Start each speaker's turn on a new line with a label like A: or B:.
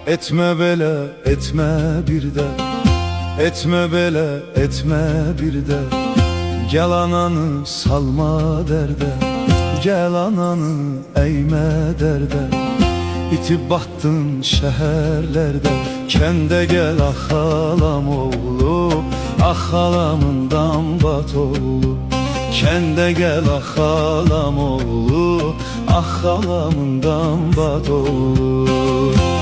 A: Etme bela, etme bir de. Etme bela, etme bir de. Gel ananı salma derde. Gel ananı eğme derde. İtip battın şehirlerde. Kende gel ah halam oğlu. Ah halamından bat oğlu. Kende gel ah halam oğlu. Ah halamından bat oğlu.